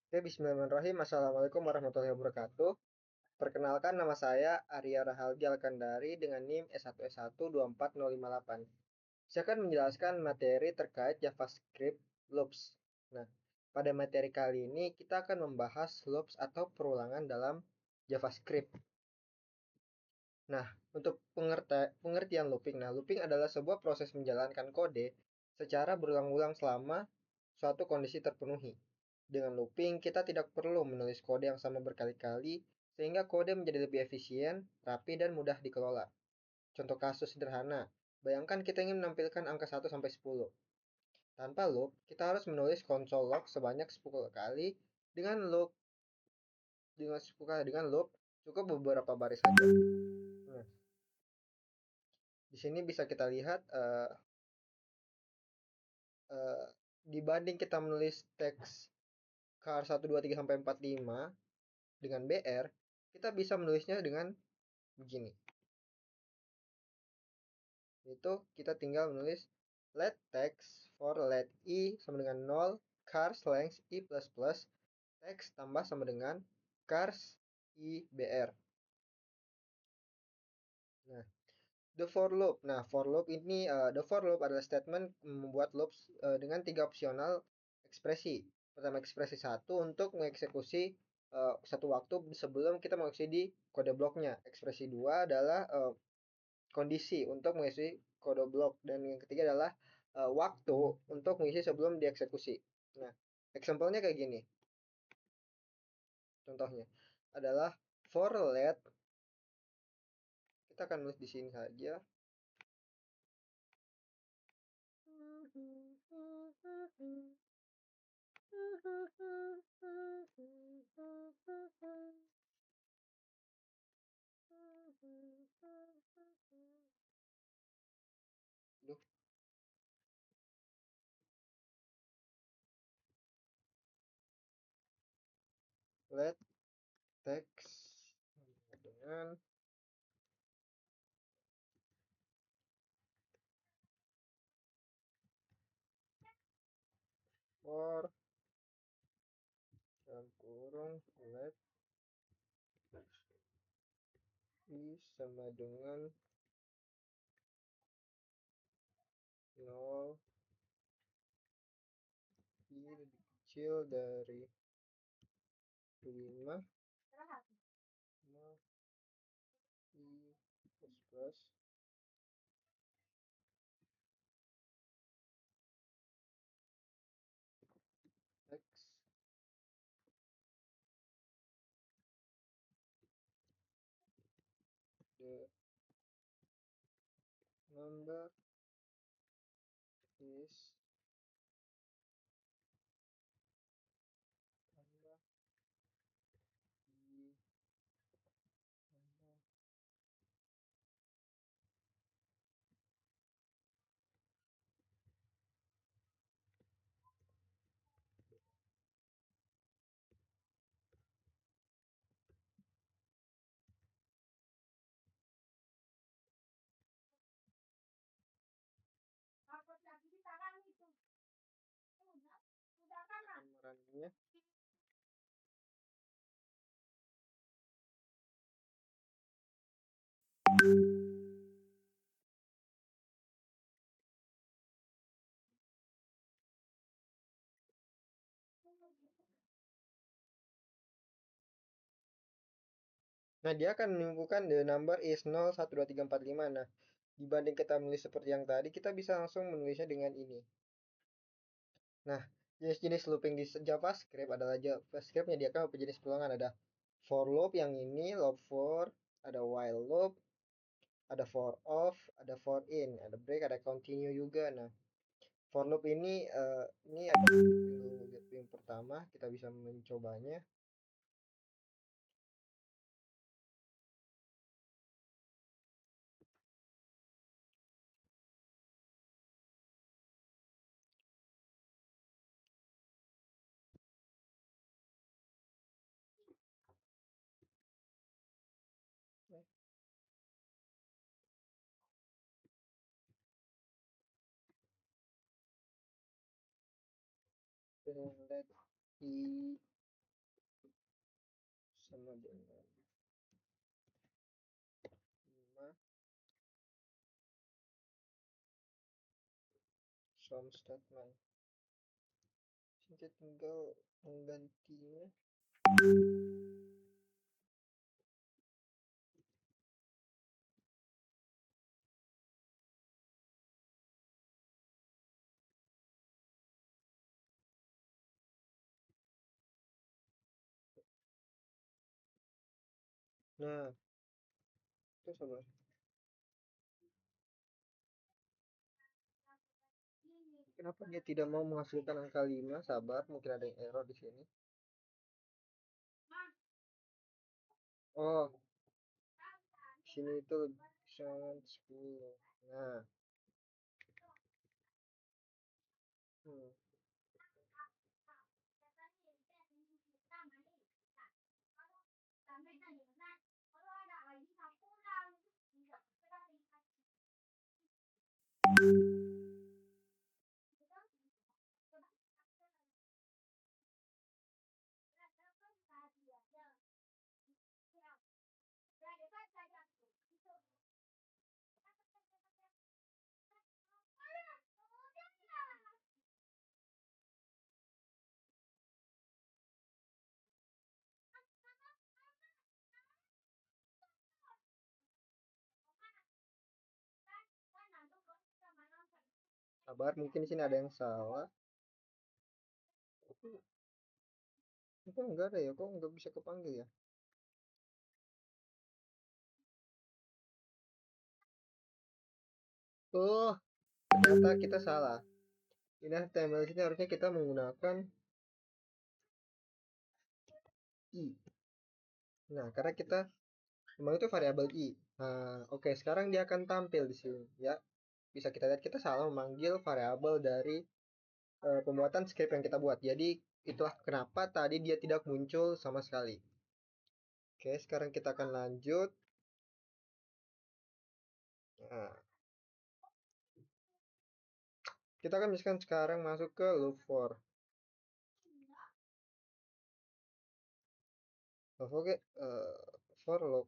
Oke, bismillahirrahmanirrahim. Assalamualaikum warahmatullahi wabarakatuh. Perkenalkan, nama saya Arya Rahaldi Alkandari dengan NIM S1S1 24058. Saya akan menjelaskan materi terkait JavaScript loops. Nah, pada materi kali ini kita akan membahas loops atau perulangan dalam JavaScript. Nah, untuk pengertian looping. Nah, looping adalah sebuah proses menjalankan kode secara berulang-ulang selama suatu kondisi terpenuhi. Dengan looping, kita tidak perlu menulis kode yang sama berkali-kali, sehingga kode menjadi lebih efisien, rapi, dan mudah dikelola. Contoh kasus sederhana, bayangkan kita ingin menampilkan angka 1 sampai 10. Tanpa loop, kita harus menulis console log sebanyak 10 kali. Dengan loop cukup beberapa baris saja. Nah, di sini bisa kita lihat dibanding kita menulis teks char 1 2 3 sampai 4 5 dengan BR, kita bisa menulisnya dengan begini. Itu kita tinggal menulis let text for let i sama dengan 0 chars length i plus plus text tambah sama dengan chars i br. Nah, the for loop. Nah, for loop ini the for loop adalah statement membuat loops dengan 3 opsional ekspresi. Pertama, ekspresi 1 untuk mengeksekusi satu waktu sebelum kita mengeksekusi di kode bloknya. Ekspresi 2 adalah kondisi untuk mengisi kode blok, dan yang ketiga adalah waktu untuk mengisi sebelum dieksekusi. Nah, example-nya kayak gini. Contohnya adalah for let, kita akan nulis di sini saja. Duh, let text dengan for dalam kurung let i sama dengan 0 i lebih kecil dari 5 i plus plus x the number is tambah i tambah pemerannya. Nah, dia akan menyimpulkan the number is 0 1 2 3 4 5. Nah, dibanding kita menulis seperti yang tadi, kita bisa langsung menulisnya dengan ini. Nah, jenis-jenis looping di JavaScript adalah JavaScript menyediakan beberapa jenis perulangan. Ada for loop yang ini, loop for, ada while loop, ada for off, ada for in, ada break, ada continue juga. Nah, for loop ini ada looping pertama, kita bisa mencobanya. Let i sama dengan 5 sum statement. Kita tinggal menggantinya. Nah, itu sabar. Kenapa dia tidak mau menghasilkan angka 5? Sabar, mungkin ada yang error di sini. Oh, sini itu sangat 10. Nah, hmm. Sabar, mungkin di sini ada yang salah. Kok enggak ada ya? Kok enggak bisa kepanggil ya? Oh, ternyata kita salah. Ini HTML sini harusnya kita menggunakan i. Nah, karena kita memang itu variabel i. Nah, oke, sekarang dia akan tampil di sini ya. Bisa kita lihat kita salah memanggil variabel dari pembuatan script yang kita buat. Jadi itulah kenapa tadi dia tidak muncul sama sekali. Oke, sekarang kita akan lanjut. Nah, kita akan misalkan sekarang masuk ke loop for. Oke, for loop.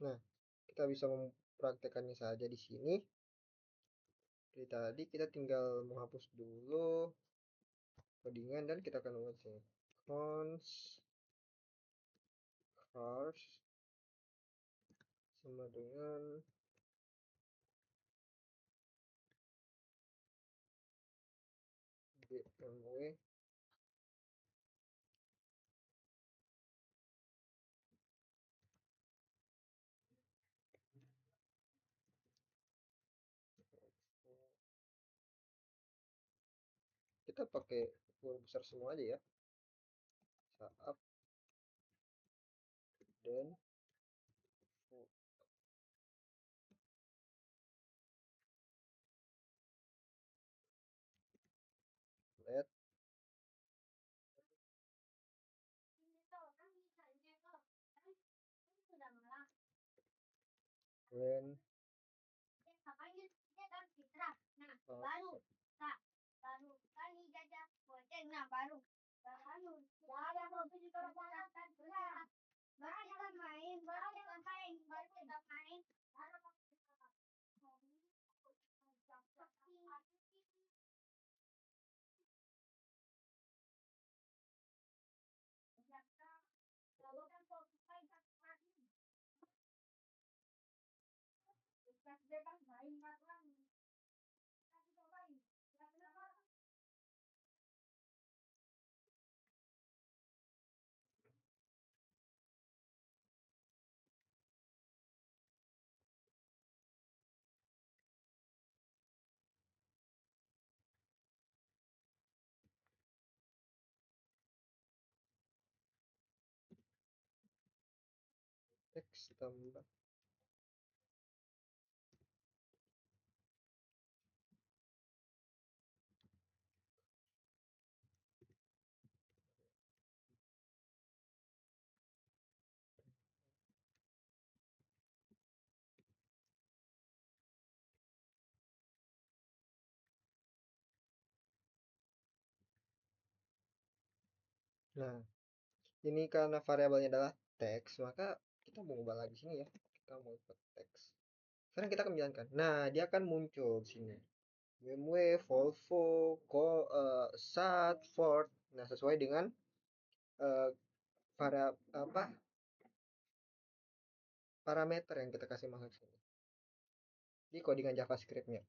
Nah, kita bisa mempraktekannya saja di sini. Jadi tadi kita tinggal menghapus dulu codingan dan kita akan buat sini const cars sama dengan bmw. Kita pakai huruf besar semua aja ya. Saat dan let when x tambah. Nah, Ini karena variabelnya adalah teks, maka kita mau ubah lagi sini ya. Kita mau ke teks. Sekarang kita akan menjalankan. Nah, dia akan muncul di sini. BMW, Volvo, SAT, Ford. Nah, sesuai dengan eh, apa parameter yang kita kasih masuk sini di codingan JavaScript-nya.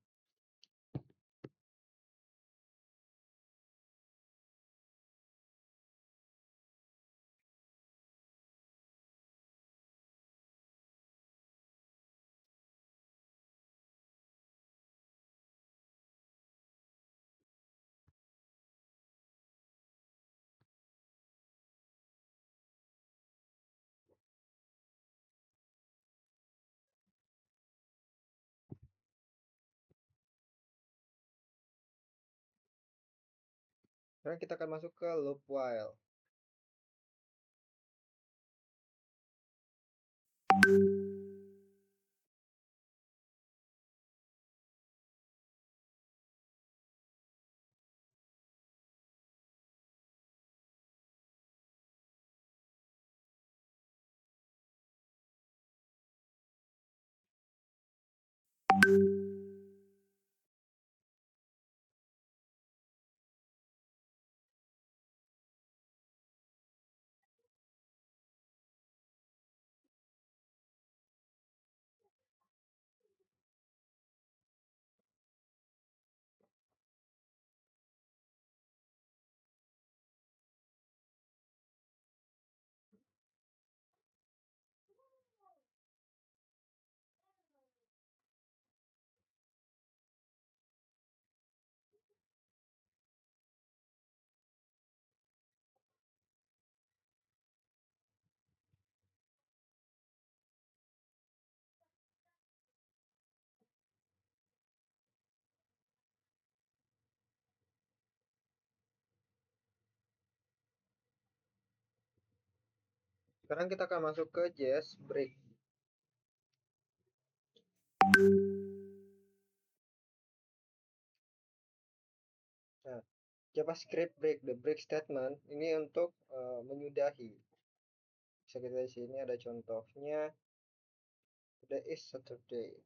Sekarang kita akan masuk ke loop while. Sekarang kita akan masuk ke JS break. Nah, JavaScript break, the break statement ini untuk menyudahi. Bisa kita di sini ada contohnya. Today is Saturday.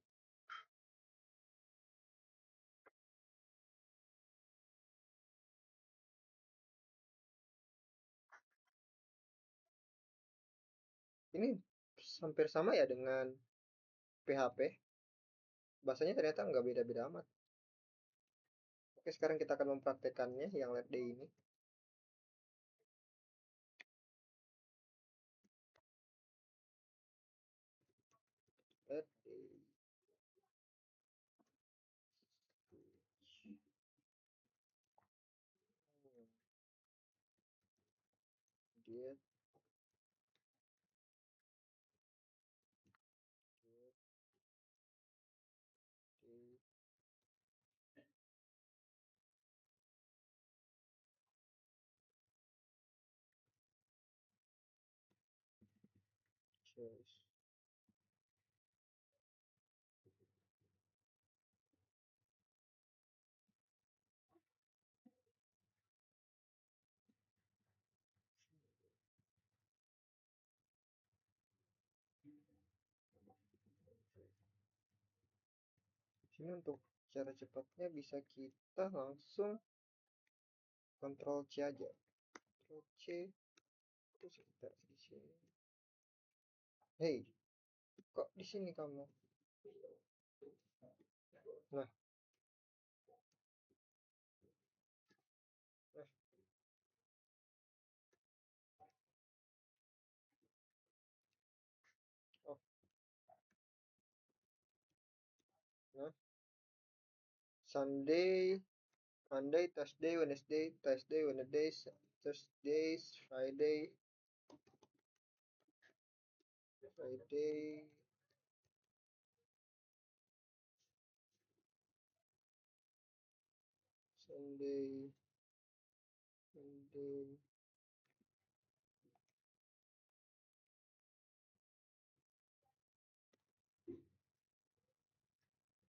Ini hampir sama ya dengan PHP. Bahasanya ternyata nggak beda-beda amat. Oke, sekarang kita akan mempraktekannya yang let day ini. Let day. Get, day, choice. Sini untuk cara cepatnya bisa kita langsung Ctrl C aja. Ctrl C, terus kita di sini. Hey, kok di sini kamu? Nah, nah, oh, nah. Sunday, Monday, Thursday, Wednesday, Thursdays, Friday, Sunday, Monday,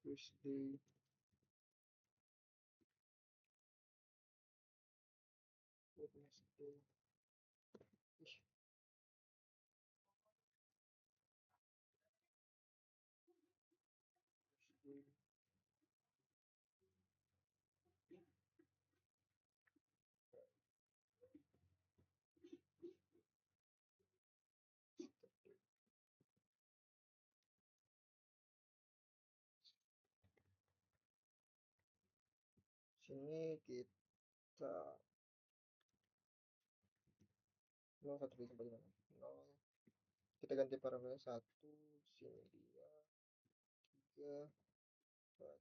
Tuesday, Wednesday. Ih, Sini kita 0 1 2 sampai 5. 0. Kita ganti parameter 1, sini 2, 3, 4,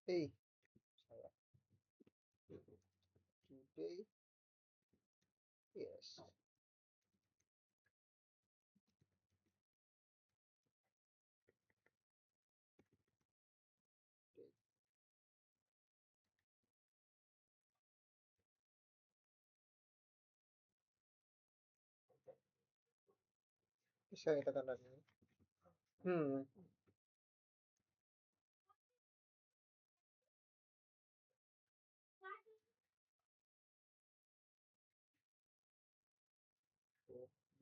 6. Salah. Today, yes. Bisa kita tanda ini. Hmm,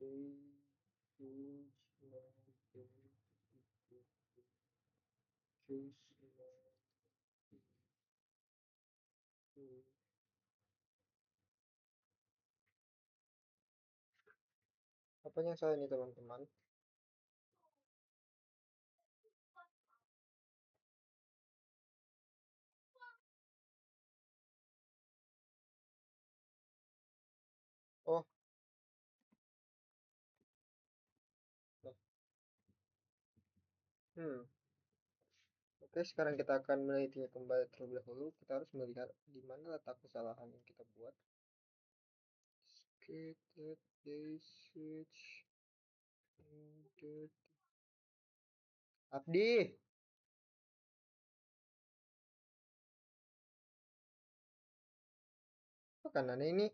today, huge, choose, apa yang salah ini teman-teman? Oh, nah. Hmm. Oke, sekarang kita akan menelitinya kembali terlebih dahulu. Kita harus melihat di mana letak kesalahan yang kita buat. Skated, they switch, Abdi, apa kanan ini?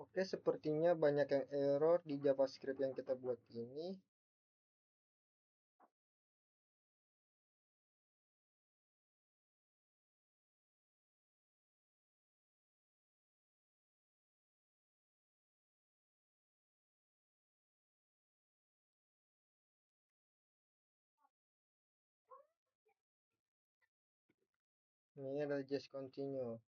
Oke, sepertinya banyak yang error di JavaScript yang kita buat ini. Ini adalah just continue.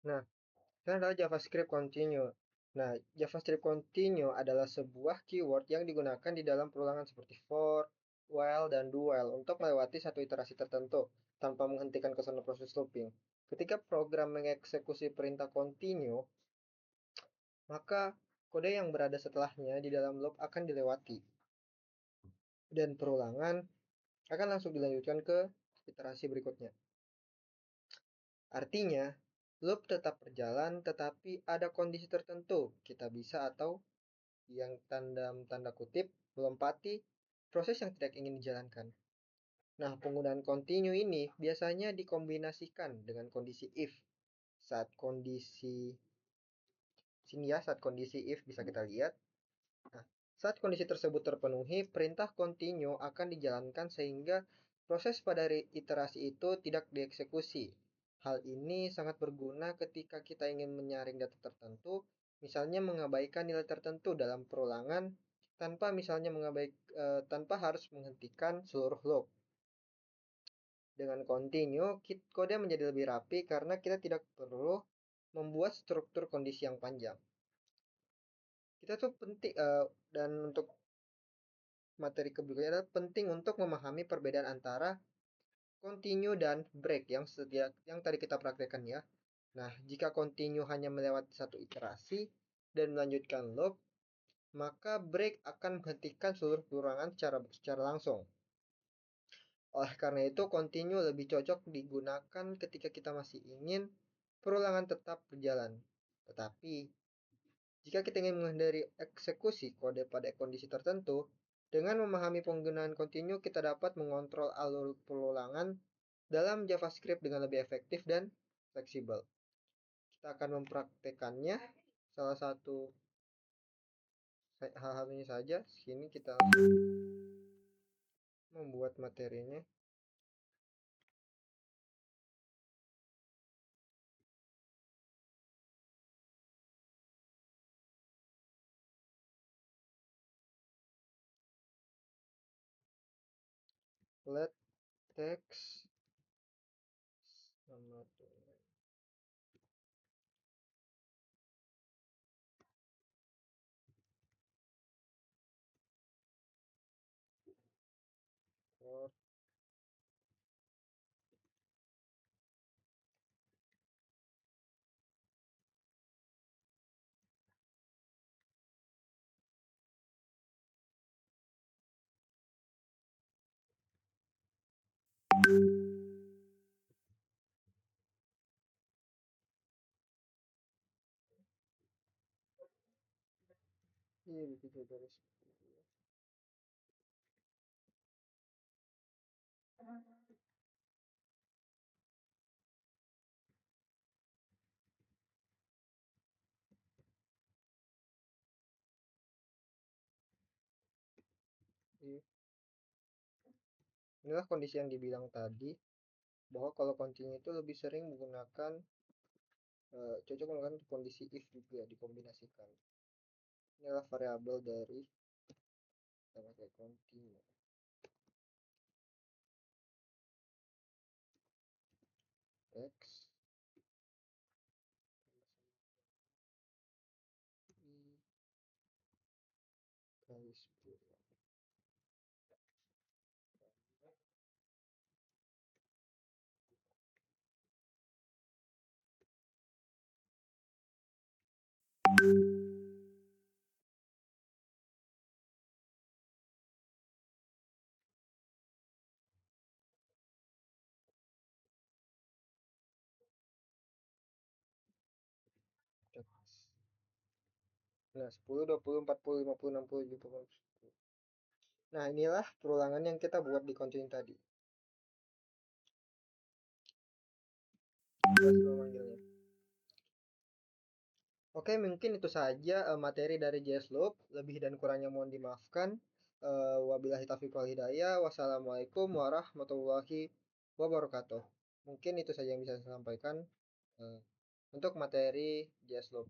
Nah, ini adalah JavaScript continue. Nah, JavaScript continue adalah sebuah keyword yang digunakan di dalam perulangan seperti for, while, dan do while untuk melewati satu iterasi tertentu tanpa menghentikan keseluruhan proses looping. Ketika program mengeksekusi perintah continue, maka kode yang berada setelahnya di dalam loop akan dilewati dan perulangan akan langsung dilanjutkan ke iterasi berikutnya. Artinya, loop tetap berjalan tetapi ada kondisi tertentu. Kita bisa atau yang tanda kutip melompati proses yang tidak ingin dijalankan. Nah, penggunaan continue ini biasanya dikombinasikan dengan kondisi if. Saat kondisi sini ya, saat kondisi if bisa kita lihat. Nah, saat kondisi tersebut terpenuhi, perintah continue akan dijalankan sehingga proses pada iterasi itu tidak dieksekusi. Hal ini sangat berguna ketika kita ingin menyaring data tertentu, misalnya mengabaikan nilai tertentu dalam perulangan tanpa harus menghentikan seluruh loop. Dengan continue, kode menjadi lebih rapi karena kita tidak perlu membuat struktur kondisi yang panjang. Kita tuh penting dan untuk materi berikutnya adalah penting untuk memahami perbedaan antara continue dan break yang tadi kita praktekkan ya. Nah, jika continue hanya melewati satu iterasi dan melanjutkan loop, maka break akan menghentikan seluruh perulangan secara langsung. Oleh karena itu, continue lebih cocok digunakan ketika kita masih ingin perulangan tetap berjalan. Tetapi, jika kita ingin menghindari eksekusi kode pada kondisi tertentu, dengan memahami penggunaan continue, kita dapat mengontrol alur perulangan dalam JavaScript dengan lebih efektif dan fleksibel. Kita akan mempraktekannya. Salah satu hal-hal ini saja. Sini kita membuat materinya. Let text sama for ini begitu garis. Inilah kondisi yang dibilang tadi, bahwa kalau continue itu lebih sering menggunakan cocok menggunakan kondisi if juga dikombinasikan. Inilah variabel dari kita pakai continue. X garis bawah. Nah, 10, 20, 40, 50, 60, 70. Nah, inilah perulangan yang kita buat di continue tadi. Memanggilnya. Oke, mungkin itu saja materi dari JSLoop. Lebih dan kurangnya mohon dimaafkan. Wabillahi taufiq wal hidayah. Wassalamualaikum warahmatullahi wabarakatuh. Mungkin itu saja yang bisa saya sampaikan untuk materi JSLoop.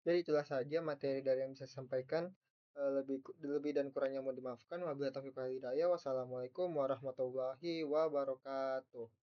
Jadi itulah saja materi dari yang bisa saya sampaikan, lebih dan kurangnya mohon dimaafkan. Wabillahi taufiq wal hidayah. Wassalamualaikum warahmatullahi wabarakatuh.